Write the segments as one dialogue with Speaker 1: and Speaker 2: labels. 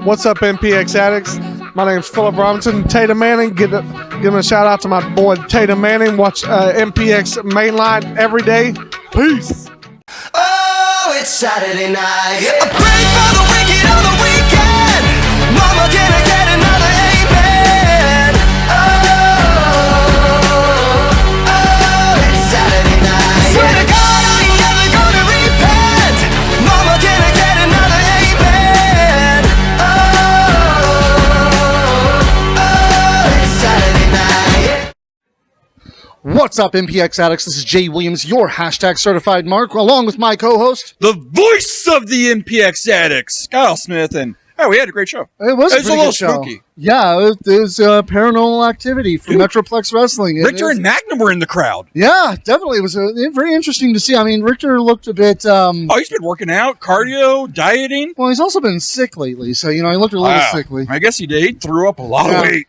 Speaker 1: What's up, MPX addicts? My name's Philip Robinson. Tatum Manning. Give a shout out to my boy Tatum Manning. Watch MPX Mainline every day. Peace.
Speaker 2: Oh, it's Saturday night. Yeah. I pray for the wicked on the weekend. Mama, can I get another amen? Oh, it's Saturday night. Yeah. Swear to God, I ain't never gonna repent. Mama, can I get another amen? Oh, it's Saturday night. Yeah.
Speaker 3: What's up, MPX addicts? This is Jay Williams, your hashtag certified mark, along with my co-host,
Speaker 4: the voice of the MPX addicts, Kyle Smith, and we had a great show.
Speaker 3: It was a
Speaker 4: little
Speaker 3: show.
Speaker 4: spooky.
Speaker 3: Yeah, it was Paranormal Activity from Metroplex Wrestling.
Speaker 4: Richter and Magnum were in the crowd.
Speaker 3: Yeah, definitely. It was very interesting to see. I mean, Richter looked a bit...
Speaker 4: he's been working out, cardio, dieting.
Speaker 3: Well, he's also been sick lately, so, he looked a little sickly.
Speaker 4: I guess he did. He threw up a lot of weight.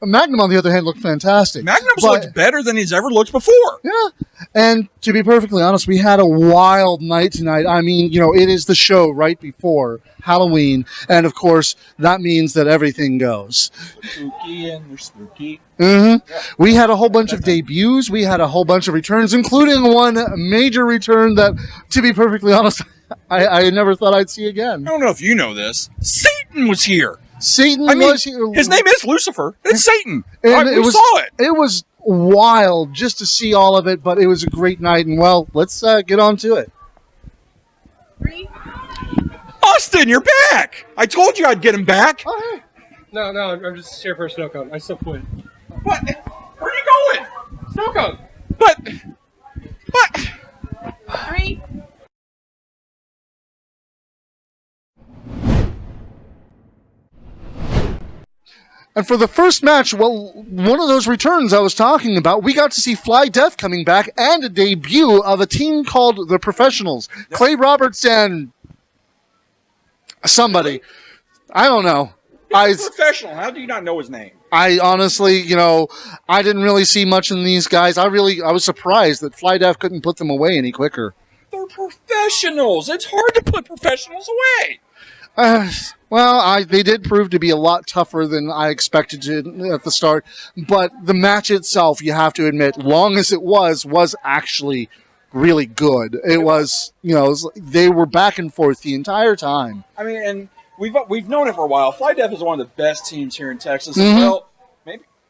Speaker 3: Magnum, on the other hand, looked fantastic.
Speaker 4: Magnum's looked better than he's ever looked before.
Speaker 3: Yeah. And to be perfectly honest, we had a wild night tonight. I mean, it is the show right before Halloween. And, of course, that means that everything goes.
Speaker 4: Spooky and they're spooky.
Speaker 3: Mm-hmm. Yeah. We had a whole bunch of debuts. We had a whole bunch of returns, including one major return that, to be perfectly honest, I never thought I'd see again.
Speaker 4: I don't know if you know this. Satan was here.
Speaker 3: Satan was here.
Speaker 4: His name is Lucifer. It's Satan.
Speaker 3: And
Speaker 4: we saw it.
Speaker 3: It was wild just to see all of it, but it was a great night. And, well, let's get on to it.
Speaker 4: Austin, you're back. I told you I'd get him back.
Speaker 3: Oh, hey.
Speaker 5: No, I'm just here for a snow cone. I still quit.
Speaker 4: What? Where are you going?
Speaker 5: Snow cone!
Speaker 4: But.
Speaker 6: 3.
Speaker 3: And for the first match, well, one of those returns I was talking about, we got to see Fly Def coming back and a debut of a team called The Professionals. Yep. Clay Roberts and somebody. I don't know.
Speaker 4: He's professional. How do you not know his name?
Speaker 3: I honestly, I didn't really see much in these guys. I was surprised that Fly Def couldn't put them away any quicker.
Speaker 4: They're professionals. It's hard to put professionals away.
Speaker 3: They did prove to be a lot tougher than I expected to at the start. But the match itself, you have to admit, long as it was actually really good. It was, they were back and forth the entire time.
Speaker 4: I mean, and we've known it for a while. Fly Def is one of the best teams here in Texas.
Speaker 3: Mm-hmm.
Speaker 4: And, well,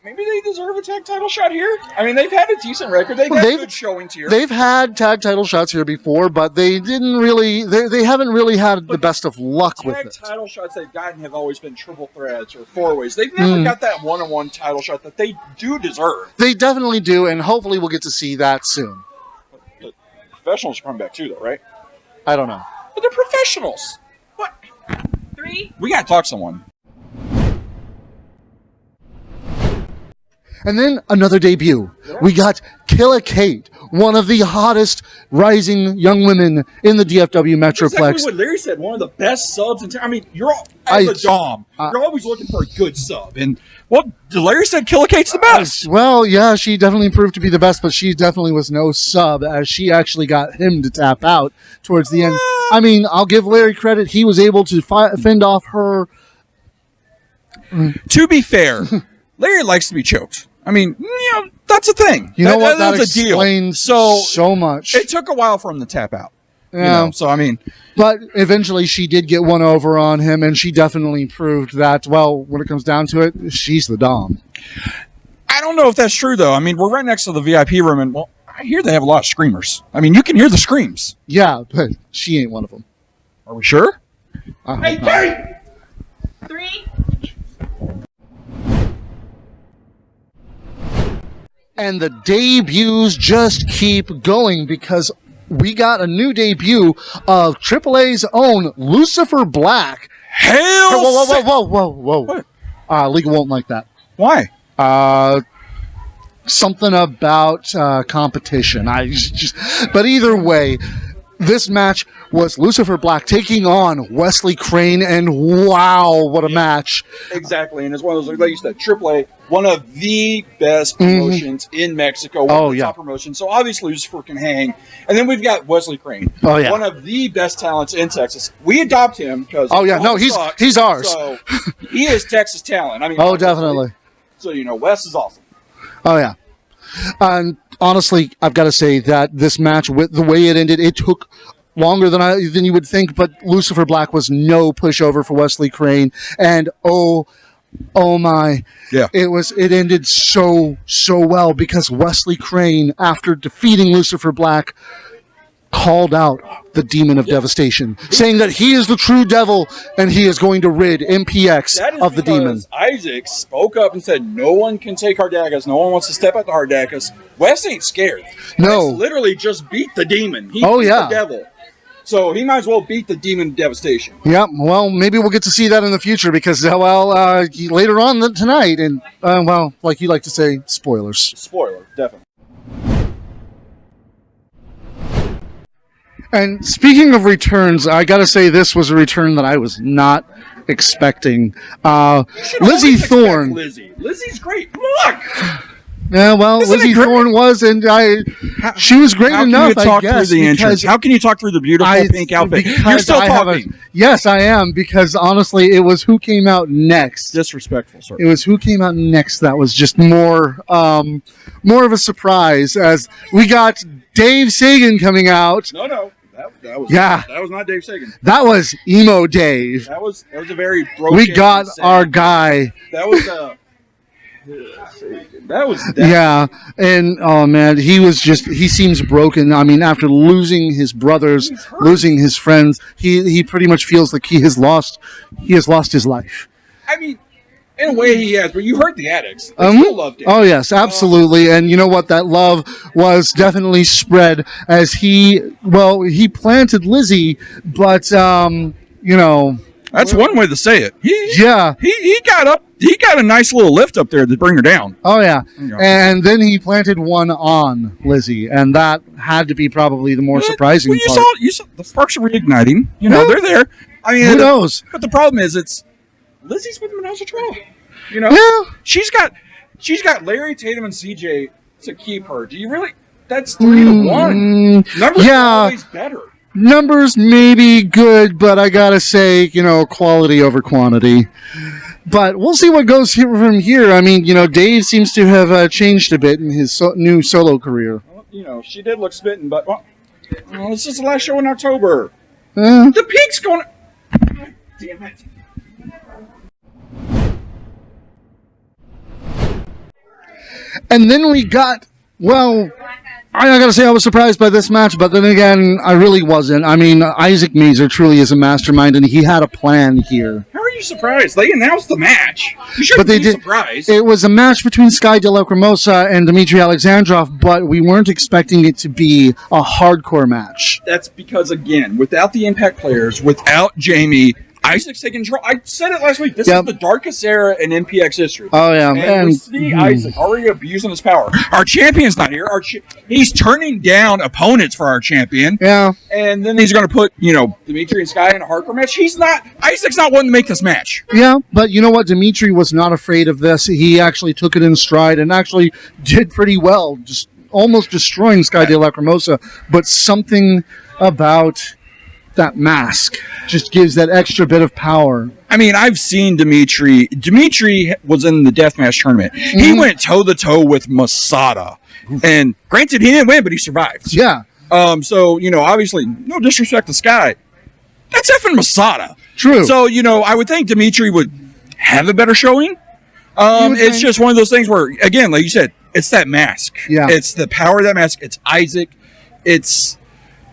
Speaker 4: maybe they deserve a tag title shot here. I mean, they've had a decent record. They've had good showings here.
Speaker 3: They've had tag title shots here before, but they didn't really. They haven't really had the best of luck with it.
Speaker 4: Tag title shots they've gotten have always been triple threats or four ways. They've never got that one-on-one title shot that they do deserve.
Speaker 3: They definitely do, and hopefully we'll get to see that soon.
Speaker 4: The professionals are coming back too, though, right?
Speaker 3: I don't know.
Speaker 4: But they're professionals. What?
Speaker 6: 3.
Speaker 4: We gotta talk to someone.
Speaker 3: And then another debut. Yeah. We got Killa Kate, one of the hottest rising young women in the DFW Metroplex.
Speaker 4: Exactly what Larry said, one of the best subs in town. I mean, as a Dom, you're always looking for a good sub. And, Larry said Killa Kate's the best.
Speaker 3: Well, yeah, she definitely proved to be the best, but she definitely was no sub, as she actually got him to tap out towards the end. I mean, I'll give Larry credit. He was able to fend off her.
Speaker 4: To be fair, Larry likes to be choked. I mean, that's a thing.
Speaker 3: That explains so much.
Speaker 4: It took a while for him to tap out.
Speaker 3: Yeah. But eventually she did get one over on him, and she definitely proved that, when it comes down to it, she's the Dom.
Speaker 4: I don't know if that's true, though. I mean, we're right next to the VIP room, and, I hear they have a lot of screamers. I mean, you can hear the screams.
Speaker 3: Yeah, but she ain't one of them.
Speaker 4: Are we sure?
Speaker 6: Hey, Kate! 3.
Speaker 3: And the debuts just keep going because we got a new debut of AAA's own Lucifer Black.
Speaker 4: Hell!
Speaker 3: Whoa.
Speaker 4: What?
Speaker 3: League won't like that.
Speaker 4: Why?
Speaker 3: Something about competition. But either way, this match was Lucifer Black taking on Wesley Crane, and wow, what a match.
Speaker 4: Exactly, and it's one of those, like you said, AAA, one of the best promotions in Mexico. One of the top promotions. So obviously Lucifer can hang. And then we've got Wesley Crane. Oh, yeah. One of the best talents in Texas. We adopt him because
Speaker 3: he's ours.
Speaker 4: So he is Texas talent. I mean,
Speaker 3: definitely.
Speaker 4: So Wes is awesome.
Speaker 3: Oh yeah. And honestly, I've got to say that this match, with the way it ended, it took longer than you would think, but Lucifer Black was no pushover for Wesley Crane, and oh my, yeah, it ended so well because Wesley Crane, after defeating Lucifer Black, called out the demon of devastation, saying that he is the true devil and he is going to rid MPX of the demon.
Speaker 4: Isaac spoke up and said, no one can take Hardacus. No one wants to step up to Hardacus. Wes ain't scared.
Speaker 3: No.
Speaker 4: Wes literally just beat the demon. He beat the devil. So he might as well beat the demon of devastation.
Speaker 3: Yep. Well, maybe we'll get to see that in the future because, later on tonight, and, like you like to say, spoilers.
Speaker 4: Spoiler, definitely.
Speaker 3: And speaking of returns, I got to say this was a return that I was not expecting. Lizzie Thorne.
Speaker 4: Lizzie's great. Look!
Speaker 3: Yeah, well, Lizzie Thorne was, and she was great enough, I guess.
Speaker 4: How can you talk through the beautiful pink outfit? You're still talking.
Speaker 3: Yes, I am, because honestly, it was who came out next.
Speaker 4: Disrespectful, sir.
Speaker 3: It was who came out next that was just more of a surprise, as we got Dave Sagan coming out.
Speaker 4: No. That was not Dave Sagan.
Speaker 3: That was Emo Dave.
Speaker 4: That was a very broken.
Speaker 3: We got our guy.
Speaker 4: That was
Speaker 3: yeah, and oh man, he seems broken. I mean, after losing his brothers, losing his friends, he pretty much feels like he has lost his life.
Speaker 4: I mean, in a way he has, but you heard the addicts. They still loved him.
Speaker 3: Oh yes, absolutely. And you know what? That love was definitely spread as he planted Lizzie, but
Speaker 4: that's one way to say it. He got a nice little lift up there to bring her down.
Speaker 3: Oh yeah, and then he planted one on Lizzie, and that had to be probably the more surprising part.
Speaker 4: You saw the sparks are reigniting. They're there. I mean,
Speaker 3: who knows?
Speaker 4: But the problem is, it's Lizzie's with Menage a Trail. She's got Larry, Tatum, and CJ to keep her. Do you really? That's 3-1. Numbers are always better.
Speaker 3: Numbers may be good, but I gotta say, quality over quantity. But we'll see what goes from here. I mean, Dave seems to have changed a bit in his new solo career.
Speaker 4: Well, she did look smitten, but this is the last show in October. The peak's going. God damn it.
Speaker 3: And then we got, I gotta say I was surprised by this match, but then again, I really wasn't. I mean, Isaac Mazer truly is a mastermind, and he had a plan here.
Speaker 4: How are you surprised? They announced the match. You shouldn't be surprised.
Speaker 3: It was a match between Sky De La Cremosa and Dmitry Alexandrov, but we weren't expecting it to be a hardcore match.
Speaker 4: That's because, again, without the Impact players, without Jamie, Isaac's taking control. I said it last week. This is the darkest era in MPX history.
Speaker 3: Oh, yeah.
Speaker 4: And we see Isaac already abusing his power. Our champion's not here. He's turning down opponents for our champion.
Speaker 3: Yeah.
Speaker 4: And then he's going to put, Dimitri and Sky in a hardcore match. Isaac's not one to make this match.
Speaker 3: Yeah, but you know what? Dimitri was not afraid of this. He actually took it in stride and actually did pretty well, just almost destroying Sky De La Cremosa. But something about that mask just gives that extra bit of power.
Speaker 4: I mean, I've seen Dimitri. Dimitri was in the deathmatch tournament. Mm-hmm. He went toe-to-toe with Masada. And granted, he didn't win, but he survived.
Speaker 3: Yeah.
Speaker 4: So, obviously, no disrespect to Sky. That's effing Masada.
Speaker 3: True.
Speaker 4: So, I would think Dimitri would have a better showing. It's just one of those things where, again, like you said, it's that mask.
Speaker 3: Yeah.
Speaker 4: It's the power of that mask. It's Isaac.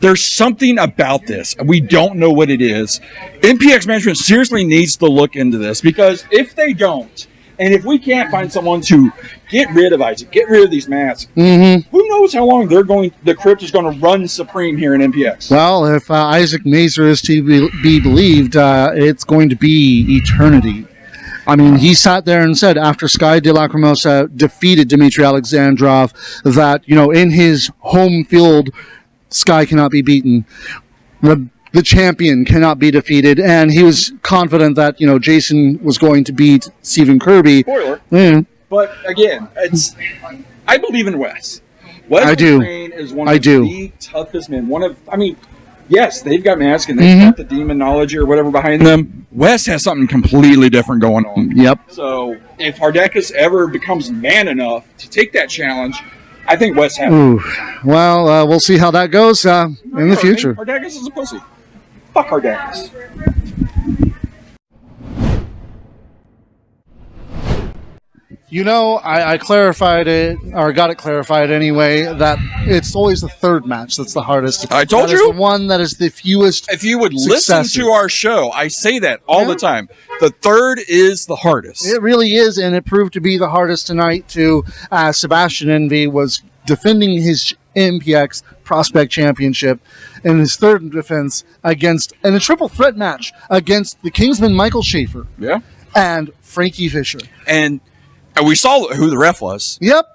Speaker 4: There's something about this. We don't know what it is. MPX management seriously needs to look into this, because if they don't, and if we can't find someone to get rid of Isaac, get rid of these masks, who knows how long the crypt is going to run supreme here in MPX.
Speaker 3: Well, if Isaac Mazer is to be believed, it's going to be eternity. I mean, he sat there and said after Sky De La Cremosa defeated Dmitry Alexandrov that, in his home field Sky cannot be beaten. The champion cannot be defeated, and he was confident that Jason was going to beat Stephen Kirby.
Speaker 4: Spoiler.
Speaker 3: Yeah.
Speaker 4: But again, I believe in Wes. Wesley
Speaker 3: I do.
Speaker 4: Crane is one
Speaker 3: I
Speaker 4: of
Speaker 3: do.
Speaker 4: the toughest men. Yes, they've got mask and they've got the demon knowledge or whatever behind them. Wes has something completely different going on.
Speaker 3: Yep.
Speaker 4: So if Hardeckus ever becomes man enough to take that challenge, I think Wes has.
Speaker 3: Ooh. Well, we'll see how that goes in the future.
Speaker 4: Hardeckus is a pussy. Fuck Hardeckus.
Speaker 3: I clarified it, or got it clarified anyway, that it's always the third match that's the hardest.
Speaker 4: I told
Speaker 3: That is
Speaker 4: you.
Speaker 3: the one that is the fewest.
Speaker 4: If you would
Speaker 3: successes.
Speaker 4: listen to our show, I say that all the time. The third is the hardest.
Speaker 3: It really is, and it proved to be the hardest tonight, too. Sebastian Envy was defending his MPX Prospect Championship in his third defense in a triple threat match against the Kingsman Michael Schaefer
Speaker 4: Yeah.
Speaker 3: and Frankie Fisher.
Speaker 4: And we saw who the ref was.
Speaker 3: Yep.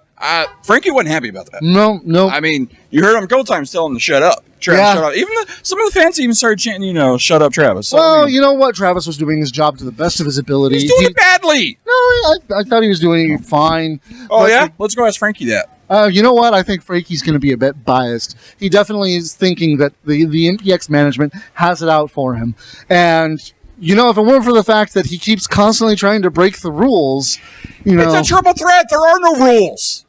Speaker 4: Frankie wasn't happy about that.
Speaker 3: No.
Speaker 4: I mean, you heard him a couple times telling him to shut up. Travis,
Speaker 3: Yeah.
Speaker 4: shut up. Even some of the fans even started chanting, shut up, Travis. So,
Speaker 3: Well, you know what? Travis was doing his job to the best of his ability.
Speaker 4: he's doing it badly.
Speaker 3: No, I thought he was doing it fine.
Speaker 4: Oh,
Speaker 3: But
Speaker 4: yeah? Let's go ask Frankie that.
Speaker 3: You know what? I think Frankie's going to be a bit biased. He definitely is thinking that the MPX management has it out for him. And, if it weren't for the fact that he keeps constantly trying to break the rules,
Speaker 4: It's a triple threat. There are no rules.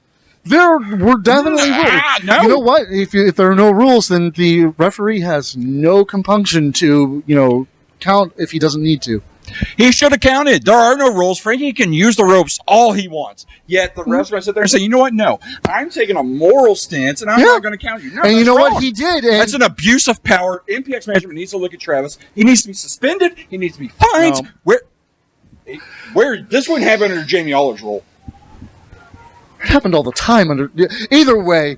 Speaker 3: there were definitely rules.
Speaker 4: No.
Speaker 3: You know what? If there are no rules, then the referee has no compunction to, count if he doesn't need to.
Speaker 4: He should have counted. There are no rules. Frankie can use the ropes all he wants. Yet the ref's going to sit there and say, you know what? No. I'm taking a moral stance, and I'm not going to count you. No,
Speaker 3: And you
Speaker 4: that's
Speaker 3: know
Speaker 4: wrong.
Speaker 3: what? He did. And
Speaker 4: That's an abuse of power. MPX management needs to look at Travis. He needs to be suspended. He needs to be fined.
Speaker 3: No.
Speaker 4: Where this wouldn't happen under Jamie Aller's role.
Speaker 3: it happened all the time. Either way,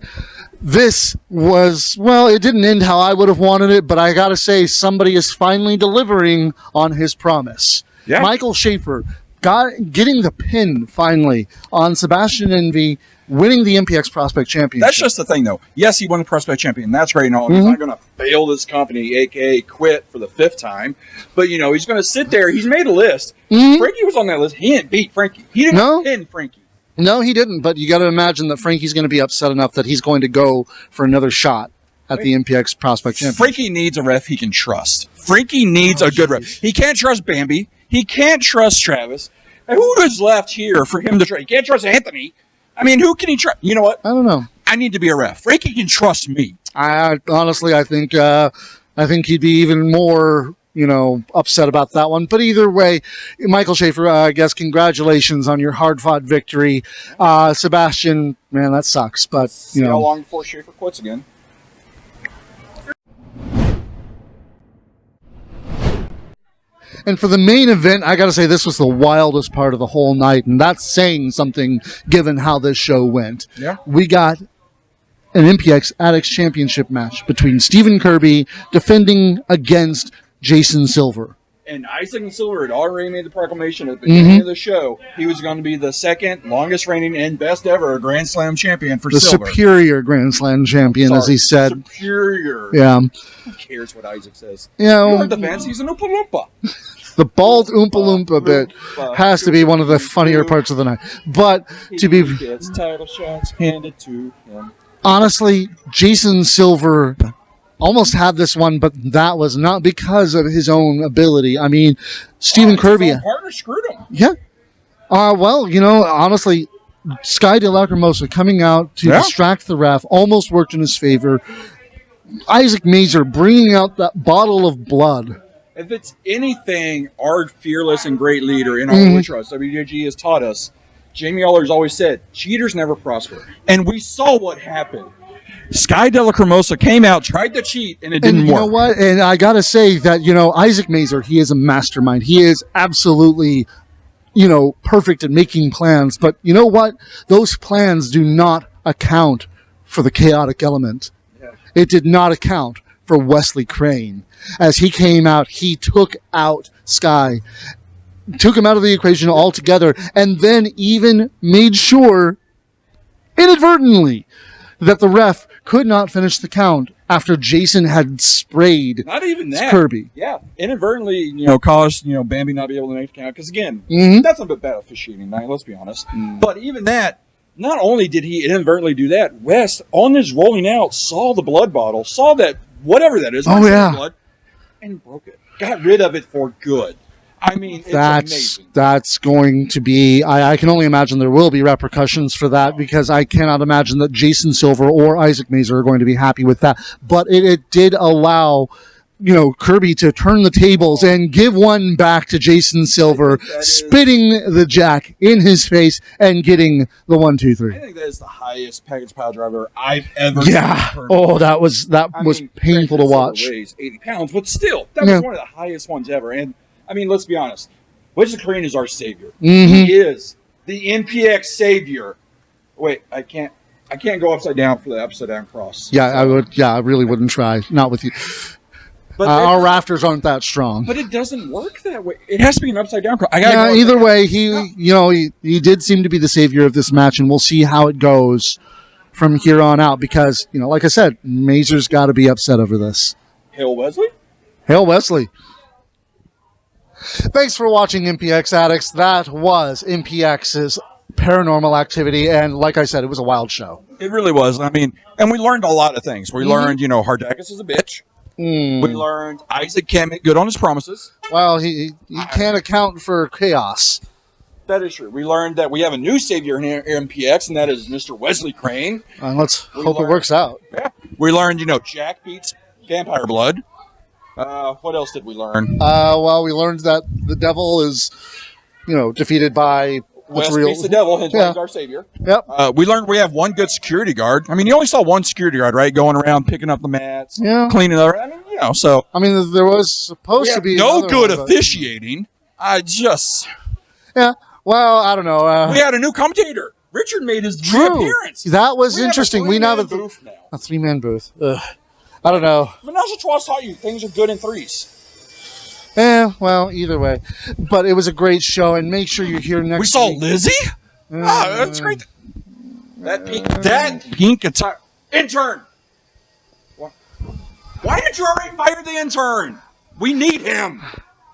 Speaker 3: this was, it didn't end how I would have wanted it, but I gotta say, somebody is finally delivering on his promise.
Speaker 4: Yeah.
Speaker 3: Michael Schaefer getting the pin finally on Sebastian Envy, winning the MPX Prospect Championship.
Speaker 4: That's just the thing, though. Yes, he won the Prospect Champion. That's great and all. He's not going to fail this company, a.k.a. quit for the 5th time. But, he's going to sit there. He's made a list. Frankie was on that list. He didn't beat Frankie. He didn't pin Frankie.
Speaker 3: No, he didn't, but you got to imagine that Frankie's going to be upset enough that he's going to go for another shot at the MPX Prospect Championship.
Speaker 4: Frankie needs a ref he can trust. Frankie needs a good ref. He can't trust Bambi. He can't trust Travis. And who is left here for him to trust? He can't trust Anthony. I mean, who can he trust? You know what?
Speaker 3: I don't know.
Speaker 4: I need to be a ref. Frankie can trust me.
Speaker 3: Honestly, I think he'd be even more, upset about that one. But either way, Michael Schaefer, I guess congratulations on your hard-fought victory. Sebastian, man, that sucks. But
Speaker 4: See how long before Schaefer quits again?
Speaker 3: And for the main event, I got to say this was the wildest part of the whole night, and that's saying something given how this show went.
Speaker 4: Yeah.
Speaker 3: We got an MPX Addicts Championship match between Stephen Kirby defending against Jason Silver.
Speaker 4: And Isaac and Silver had already made the proclamation at the beginning of the show. He was going to be the second longest reigning and best ever Grand Slam champion for
Speaker 3: The
Speaker 4: Silver.
Speaker 3: superior Grand Slam champion, as he said.
Speaker 4: Superior.
Speaker 3: Yeah.
Speaker 4: Who cares what Isaac says?
Speaker 3: You know,
Speaker 4: You heard the fans. He's an Oompa Loompa.
Speaker 3: the bald Oompa Loompa bit has to be one of the funnier parts of the night. But to be
Speaker 4: He gets title shots handed to him.
Speaker 3: honestly, Jason Silver almost had this one, but that was not because of his own ability. I mean, Stephen Kirby.
Speaker 4: His own partner screwed him.
Speaker 3: Yeah. Honestly, Sky De La Cremosa coming out to distract the ref almost worked in his favor. Isaac Mazer bringing out that bottle of blood.
Speaker 4: If it's anything, our fearless and great leader in all we trust, WJG has taught us, Jamie Aller's always said, cheaters never prosper. And we saw what happened. Sky De La Cremosa came out, tried to cheat, and it didn't
Speaker 3: And you
Speaker 4: work.
Speaker 3: know what? And I got to say that, Isaac Mazer, he is a mastermind. He is absolutely, perfect at making plans. But you know what? Those plans do not account for the chaotic element. Yeah. It did not account for Wesley Crane. As he came out, he took out Sky, took him out of the equation altogether, and then even made sure, inadvertently, that the ref could not finish the count after Jason had sprayed
Speaker 4: Not even that.
Speaker 3: Kirby.
Speaker 4: Yeah, inadvertently, caused Bambi not be able to make the count. Because again,
Speaker 3: Mhm.
Speaker 4: that's a bit bad officiating night. Let's be honest. But even that, not only did he inadvertently do that, West on his rolling out saw the blood bottle, saw that whatever that is,
Speaker 3: Oh, yeah.
Speaker 4: blood, and broke it. Got rid of it for good. I mean, it's amazing.
Speaker 3: That's going to be. I can only imagine there will be repercussions for that because I cannot imagine that Jason Silver or Isaac Mazer are going to be happy with that. But it did allow, Kirby to turn the tables and give one back to Jason Silver, spitting the jack in his face and getting the 1, 2, 3.
Speaker 4: I think that is the highest package pile driver I've ever
Speaker 3: Yeah.
Speaker 4: seen.
Speaker 3: Oh, that was painful to
Speaker 4: Silver
Speaker 3: watch.
Speaker 4: Weighs 80 pounds, but still, that was one of the highest ones ever. And I mean, let's be honest. Wesley Crane is our savior.
Speaker 3: Mhm.
Speaker 4: He is the MPX savior. Wait, I can't go upside down for the upside down cross.
Speaker 3: Yeah, I would. Yeah, I really wouldn't try. Not with you.
Speaker 4: But
Speaker 3: Our rafters aren't that strong.
Speaker 4: But it doesn't work that way. It has to be an upside down cross.
Speaker 3: Either way, he did seem to be the savior of this match, and we'll see how it goes from here on out. Because like I said, Mazer's got to be upset over this.
Speaker 4: Hail Wesley.
Speaker 3: Hail Wesley. Thanks for watching MPX Addicts. That was MPX's Paranormal Activity, and like I said, it was a wild show.
Speaker 4: It really was. I mean, and we learned a lot of things. We learned, Hardakus is a bitch. We learned Isaac can't make good on his promises.
Speaker 3: Well, he can't account for chaos.
Speaker 4: That is true. We learned that we have a new savior in here, MPX, and that is Mr. Wesley Crane.
Speaker 3: Let's hope it works out.
Speaker 4: Yeah. We learned, Jack beats vampire blood. What else did we learn?
Speaker 3: Well, we learned that the devil is, defeated by
Speaker 4: West beats the devil, hence why he's our savior.
Speaker 3: Yep.
Speaker 4: We learned we have one good security guard. I mean, you only saw one security guard, right? Going around picking up the mats, cleaning up. I mean, so.
Speaker 3: I mean, there was supposed to be
Speaker 4: no good
Speaker 3: one,
Speaker 4: officiating.
Speaker 3: Yeah. Well, I don't know.
Speaker 4: We had a new commentator. Richard made his
Speaker 3: True.
Speaker 4: reappearance.
Speaker 3: That was
Speaker 4: We
Speaker 3: interesting.
Speaker 4: Have
Speaker 3: We now
Speaker 4: a
Speaker 3: have
Speaker 4: booth now.
Speaker 3: a 3-man booth. Ugh. I don't know.
Speaker 4: Vanessa Twas taught you things are good in threes.
Speaker 3: Well, either way. But it was a great show, and make sure you're here next
Speaker 4: We saw
Speaker 3: week.
Speaker 4: Lizzie? That's great. That pink attire. Intern! Why did you already fire the intern? We need him.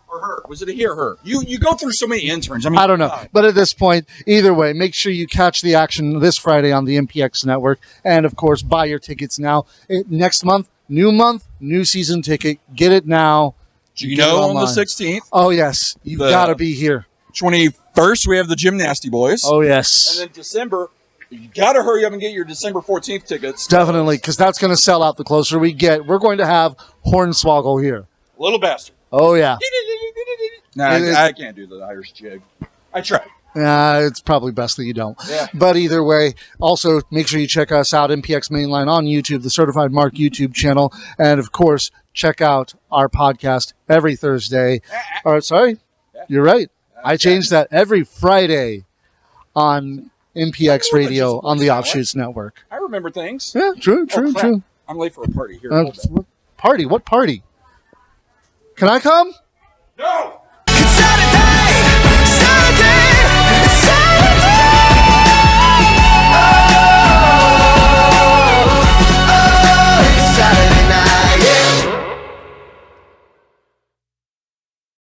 Speaker 4: Or her. Was it a he or her? You go through so many interns. I mean,
Speaker 3: I don't know. But at this point, either way, make sure you catch the action this Friday on the MPX Network. And, of course, buy your tickets now. Next month, new season ticket. Get it now.
Speaker 4: On the 16th.
Speaker 3: Oh, yes. You've got to be here.
Speaker 4: 21st, we have the Gymnasty Boys.
Speaker 3: Oh, yes.
Speaker 4: And then December, you got to hurry up and get your December 14th tickets.
Speaker 3: Definitely, because that's going to sell out the closer we get. We're going to have Hornswoggle here.
Speaker 4: Little bastard.
Speaker 3: Oh, yeah.
Speaker 4: Nah, I can't do the Irish jig. I tried.
Speaker 3: It's probably best that you don't.
Speaker 4: Yeah.
Speaker 3: But either way, also make sure you check us out, MPX Mainline on YouTube, the Certified Mark YouTube channel. And, of course, check out our podcast every Thursday. Sorry, you're right. I changed that every Friday on MPX Radio on the Offshoots Network.
Speaker 4: I remember things.
Speaker 3: Yeah, true.
Speaker 4: I'm late for a party here.
Speaker 3: Party? What party? Can I come?
Speaker 4: No!